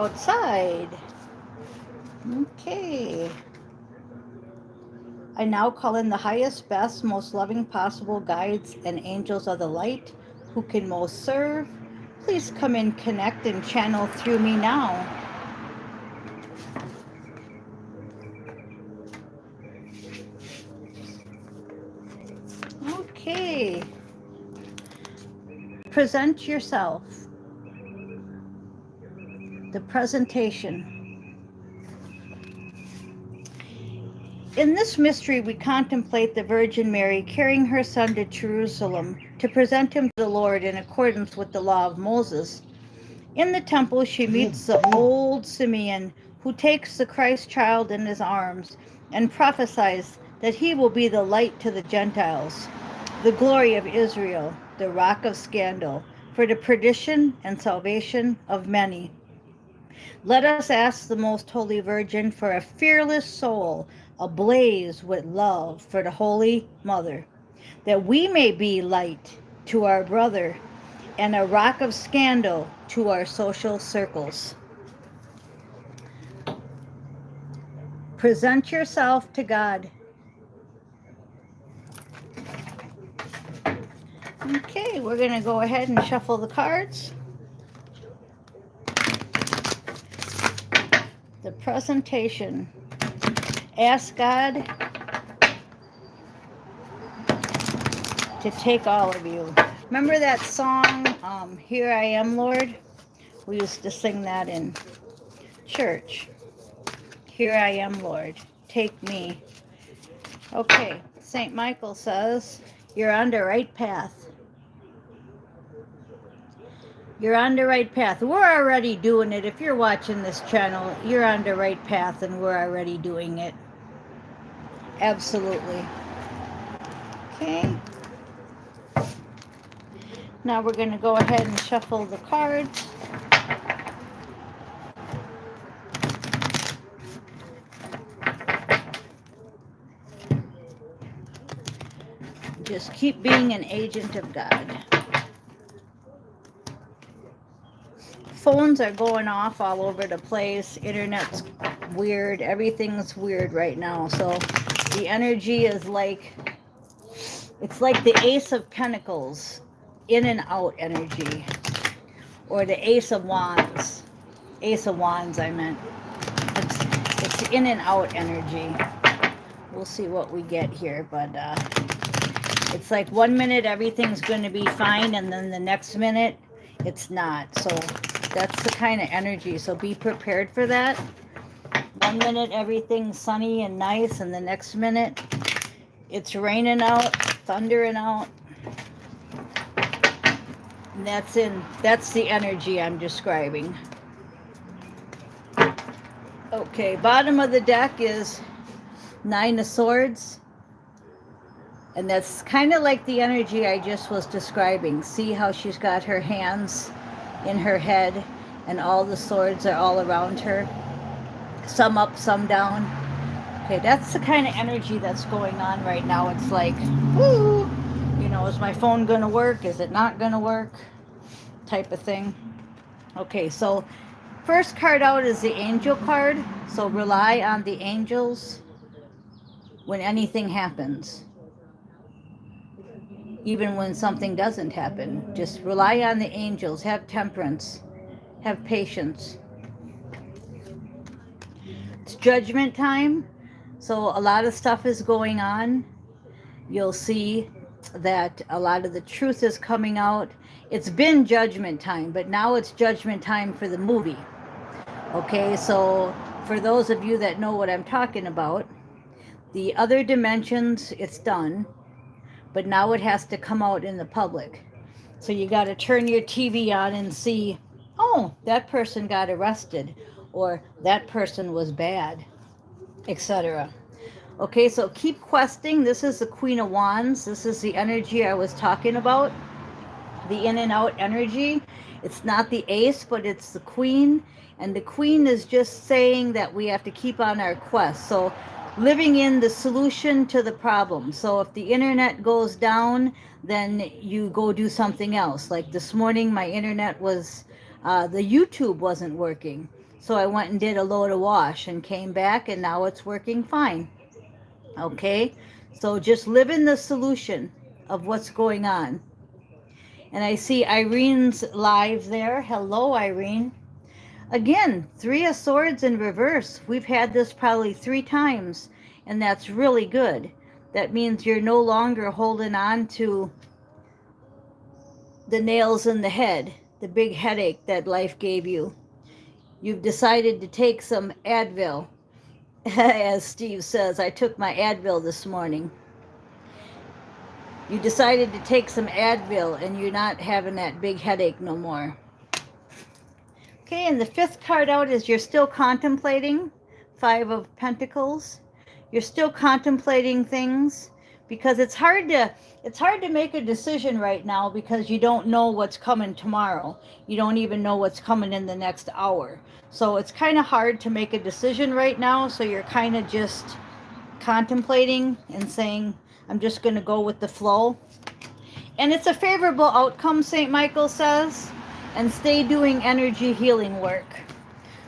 outside. Okay. I now call in the highest, best, most loving possible guides and angels of the light who can most serve. Please come and connect and channel through me now. Okay. Present yourself. The presentation. In this mystery, we contemplate the Virgin Mary carrying her son to Jerusalem to present him to the Lord in accordance with the law of Moses. In the temple, she meets the old Simeon, who takes the Christ child in his arms and prophesies that he will be the light to the Gentiles, the glory of Israel, the rock of scandal, for the perdition and salvation of many. Let us ask the Most Holy Virgin for a fearless soul, ablaze with love for the Holy Mother, that we may be light to our brother and a rock of scandal to our social circles. Present yourself to God. Okay, we're going to go ahead and shuffle the cards. The presentation. Ask God to take all of you. Remember that song, Here I Am, Lord? We used to sing that in church. Here I am, Lord. Take me. Okay, St. Michael says, you're on the right path. You're on the right path. We're already doing it. If you're watching this channel, you're on the right path and we're already doing it. Absolutely. Okay. Now we're going to go ahead and shuffle the cards. Just keep being an agent of God. Phones are going off all over the place. Internet's weird. Everything's weird right now. So the energy is like, it's like the Ace of Pentacles, in and out energy. Or the Ace of Wands. Ace of Wands, I meant. It's in and out energy. We'll see what we get here, but it's like 1 minute everything's going to be fine, and then the next minute it's not. So that's the kind of energy. So be prepared for that. 1 minute everything's sunny and nice, and the next minute it's raining out, thundering out. And that's the energy I'm describing. Okay, bottom of the deck is Nine of Swords. And that's kind of like the energy I just was describing. See how she's got her hands in her head and all the swords are all around her. Some up, some down. Okay, that's the kind of energy that's going on right now. It's like, woo, you know, is my phone going to work? Is it not going to work? Type of thing. Okay, so first card out is the angel card. So rely on the angels when anything happens. Even when something doesn't happen, just rely on the angels. Have temperance. Have patience. It's judgment time. So a lot of stuff is going on. You'll see that a lot of the truth is coming out. It's been judgment time, but now it's judgment time for the movie. Okay, so for those of you that know what I'm talking about, the other dimensions, it's done. But now it has to come out in the public. So you got to turn your TV on and see, oh, that person got arrested, or that person was bad, etc. Okay, so keep questing. This is the Queen of Wands. This is the energy I was talking about, the in and out energy. It's not the ace, but it's the queen. And the queen is just saying that we have to keep on our quest. So living in the solution to the problem. So if the internet goes down, then you go do something else. Like this morning, my internet was, the YouTube wasn't working. So I went and did a load of wash and came back, and now it's working fine. Okay, so just live in the solution of what's going on. And I see Irene's live there. Hello, Irene. Again, 3 of Swords in reverse. We've had this probably 3 times, and that's really good. That means you're no longer holding on to the nails in the head, the big headache that life gave you. You've decided to take some Advil. As Steve says, I took my Advil this morning. You decided to take some Advil and you're not having that big headache no more. Okay, and the 5th card out is you're still contemplating. 5 of Pentacles. You're still contemplating things because it's hard to make a decision right now because you don't know what's coming tomorrow. You don't even know what's coming in the next hour. So it's kind of hard to make a decision right now. So you're kind of just contemplating and saying, I'm just going to go with the flow. And it's a favorable outcome, St. Michael says, and stay doing energy healing work.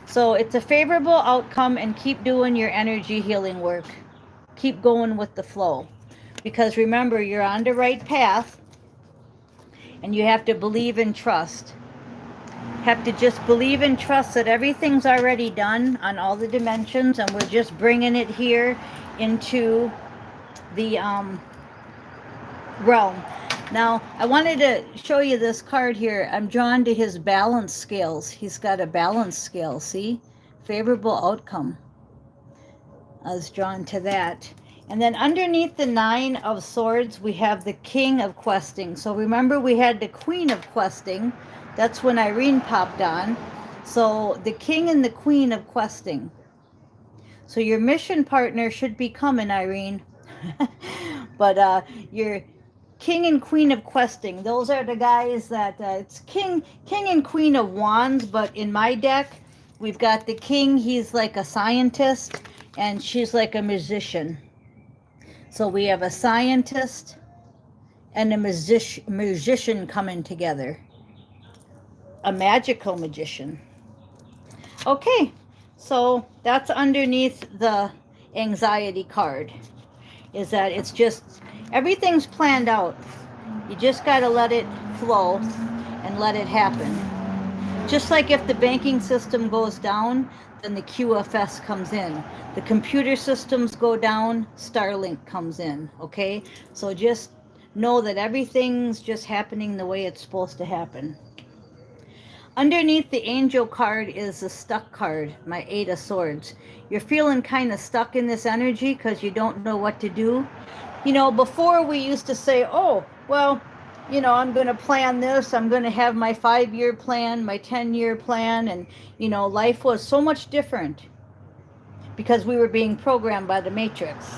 So it's a favorable outcome, and keep doing your energy healing work. Keep going with the flow. Because remember, you're on the right path, and you have to believe and trust. Have to just believe and trust that everything's already done on all the dimensions, and we're just bringing it here into the realm. Now, I wanted to show you this card here. I'm drawn to his balance scales. He's got a balance scale, see? Favorable outcome. I was drawn to that. And then underneath the 9 of Swords, we have the King of Questing. So remember, we had the Queen of Questing. That's when Irene popped on. So the King and the Queen of Questing. So your mission partner should be coming, Irene. But your King and Queen of Questing, those are the guys that it's King and Queen of Wands. But in my deck, we've got the King. He's like a scientist, and she's like a musician. So we have a scientist and a musician coming together. A magical magician. Okay, so that's underneath the anxiety card. Is that it's just, everything's planned out. You just got to let it flow and let it happen. Just like if the banking system goes down, then the QFS comes in. The computer systems go down, Starlink comes in, okay? So just know that everything's just happening the way it's supposed to happen. Underneath the angel card is the stuck card, my 8 of Swords. You're feeling kind of stuck in this energy because you don't know what to do. You know, before we used to say, oh, well, you know, I'm going to plan this. I'm going to have my 5-year plan, my 10-year plan. And, you know, life was so much different because we were being programmed by the Matrix.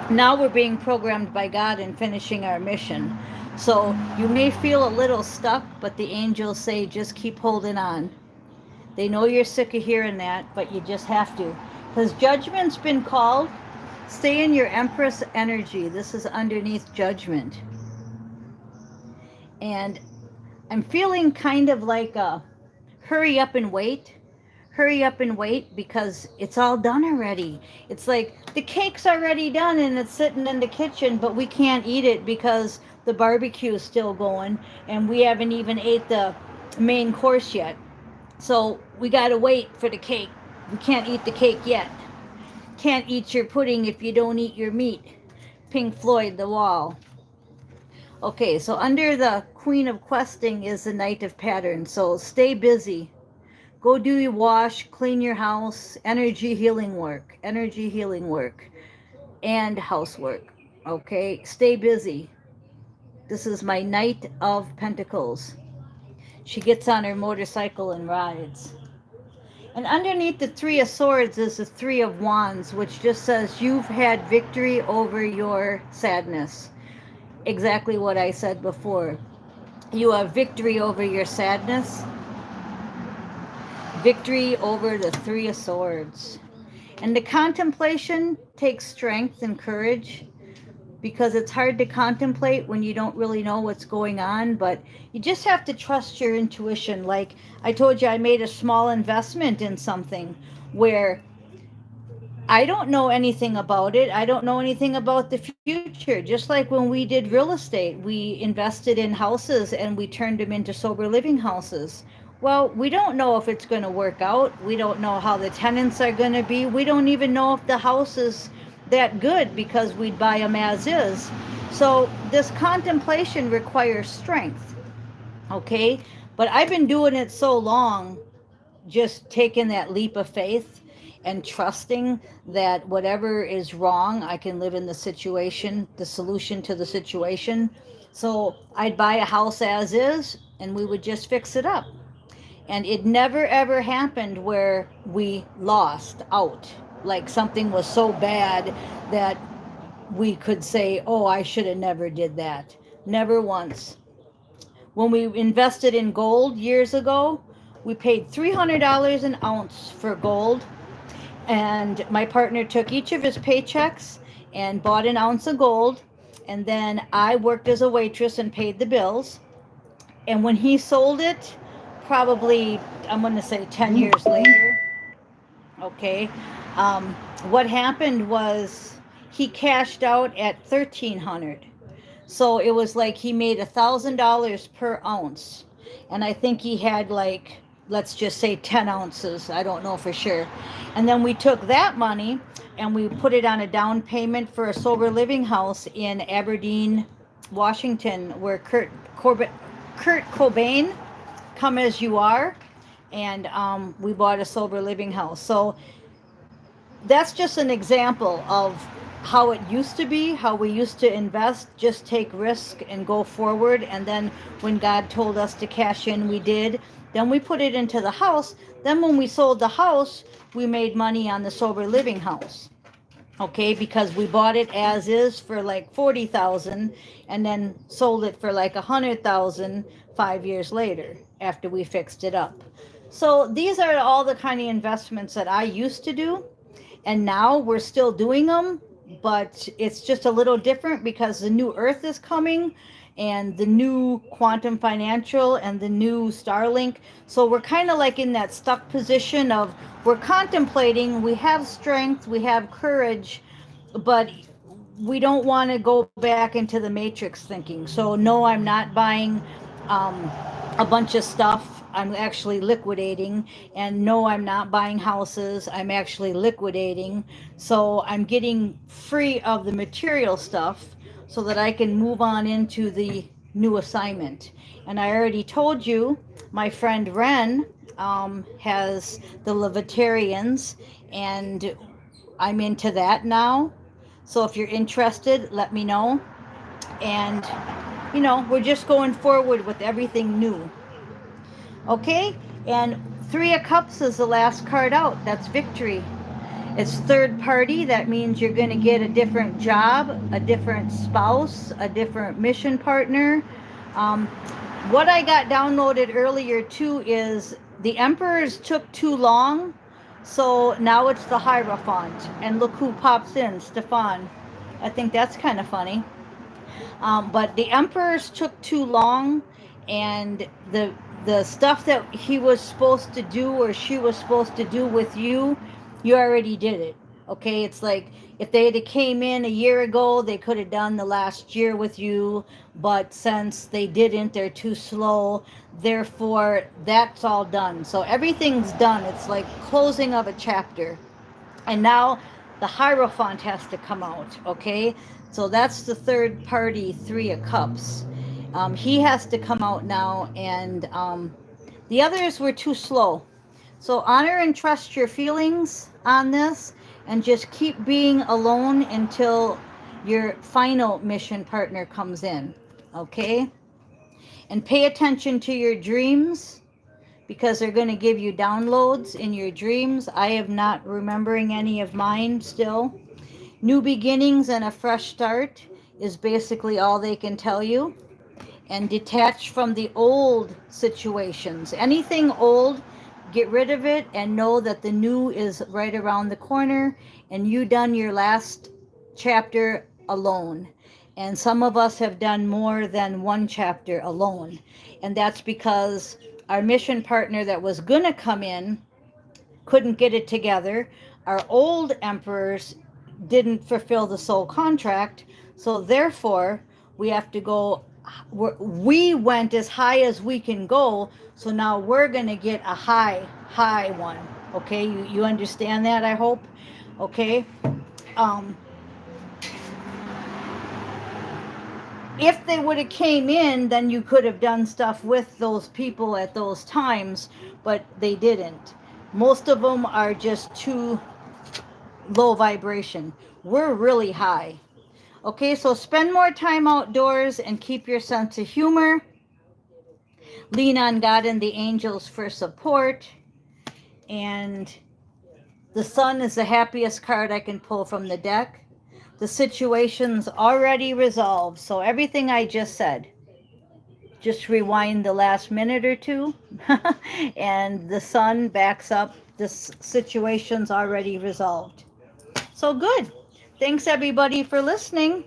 Now we're being programmed by God and finishing our mission. So you may feel a little stuck, but the angels say just keep holding on. They know you're sick of hearing that, but you just have to. Because judgment's been called. Stay in your Empress energy. This is underneath judgment. And I'm feeling kind of like a hurry up and wait. Hurry up and wait because it's all done already. It's like the cake's already done and it's sitting in the kitchen, but we can't eat it because the barbecue is still going and we haven't even ate the main course yet. So we got to wait for the cake. We can't eat the cake yet. Can't eat your pudding if you don't eat your meat. Pink Floyd, The Wall. Okay, so under the Queen of Questing is the Knight of Patterns. So stay busy. Go do your wash, clean your house, energy healing work, and housework. Okay, stay busy. This is my Knight of Pentacles. She gets on her motorcycle and rides. And underneath the 3 of Swords is the 3 of Wands, which just says you've had victory over your sadness. Exactly what I said before. You have victory over your sadness. Victory over the 3 of Swords. And the contemplation takes strength and courage. because it's hard to contemplate when you don't really know what's going on, but you just have to trust your intuition. Like I told you, I made a small investment in something where I don't know anything about it. I don't know anything about the future. Just like when we did real estate, we invested in houses and we turned them into sober living houses. Well, we don't know if it's going to work out. We don't know how the tenants are going to be. We don't even know if the house is that good because we'd buy them as is. So this contemplation requires strength, okay? But I've been doing it so long, just taking that leap of faith and trusting that whatever is wrong, I can live in the situation, the solution to the situation. So I'd buy a house as is and we would just fix it up. And it never ever happened where we lost out. Like something was so bad that we could say, oh, I should have never did that. Never once. When we invested in gold years ago, we paid $300 an ounce for gold. And my partner took each of his paychecks and bought an ounce of gold. And then I worked as a waitress and paid the bills. And when he sold it, probably, I'm going to say 10 years later, okay, what happened was he cashed out at 1,300. So it was like he made $1,000 per ounce. And I think he had like, let's just say 10 ounces. I don't know for sure. And then we took that money and we put it on a down payment for a sober living house in Aberdeen, Washington, where Kurt Cobain, Come As You Are. And we bought a sober living house. So that's just an example of how it used to be, how we used to invest, just take risk and go forward. And then when God told us to cash in, we did. Then we put it into the house. Then when we sold the house, we made money on the sober living house. Okay, because we bought it as is for like 40,000 and then sold it for like 100,000 5 years later after we fixed it up. So these are all the kind of investments that I used to do, and now we're still doing them, but it's just a little different because the new earth is coming and the new quantum financial and the new Starlink. So we're kind of like in that stuck position of we're contemplating, we have strength, we have courage, but we don't want to go back into the matrix thinking. So no, I'm not buying a bunch of stuff. I'm actually liquidating. And no, I'm not buying houses. I'm actually liquidating. So I'm getting free of the material stuff so that I can move on into the new assignment. And I already told you, my friend Ren has the Levitarians, and I'm into that now. So if you're interested, let me know. And, we're just going forward with everything new. Okay? And 3 of Cups is the last card out. That's victory. It's third party. That means you're going to get a different job, a different spouse, a different mission partner. What I got downloaded earlier too is the Emperors took too long. So now it's the Hierophant. And look who pops in, Stefan. I think that's kind of funny. But the Emperors took too long, and the stuff that he was supposed to do or she was supposed to do with you, you already did it. Okay, it's like if they had came in a year ago, they could have done the last year with you, but since they didn't, they're too slow. Therefore, that's all done. So everything's done. It's like closing of a chapter. And now the Hierophant has to come out, okay? So that's the third party 3 of Cups. He has to come out now, and the others were too slow. So honor and trust your feelings on this, and just keep being alone until your final mission partner comes in, okay? And pay attention to your dreams, because they're going to give you downloads in your dreams. I am not remembering any of mine still. New beginnings and a fresh start is basically all they can tell you. And detach from the old situations. Anything old, get rid of it and know that the new is right around the corner, and you done your last chapter alone. And some of us have done more than one chapter alone. And that's because our mission partner that was going to come in couldn't get it together. Our old emperors didn't fulfill the soul contract. So therefore, we have to go. We went as high as we can go. So now we're going to get a high one. Okay, you understand that, I hope. Okay. Um, if they would have came in, then you could have done stuff with those people at those times, but they didn't. Most of them are just too low vibration. We're really high. Okay, so spend more time outdoors and keep your sense of humor. Lean on God and the angels for support. And the sun is the happiest card I can pull from the deck. The situation's already resolved. So everything I just said, just rewind the last minute or two, and the sun backs up. This situation's already resolved. So good. Thanks everybody for listening.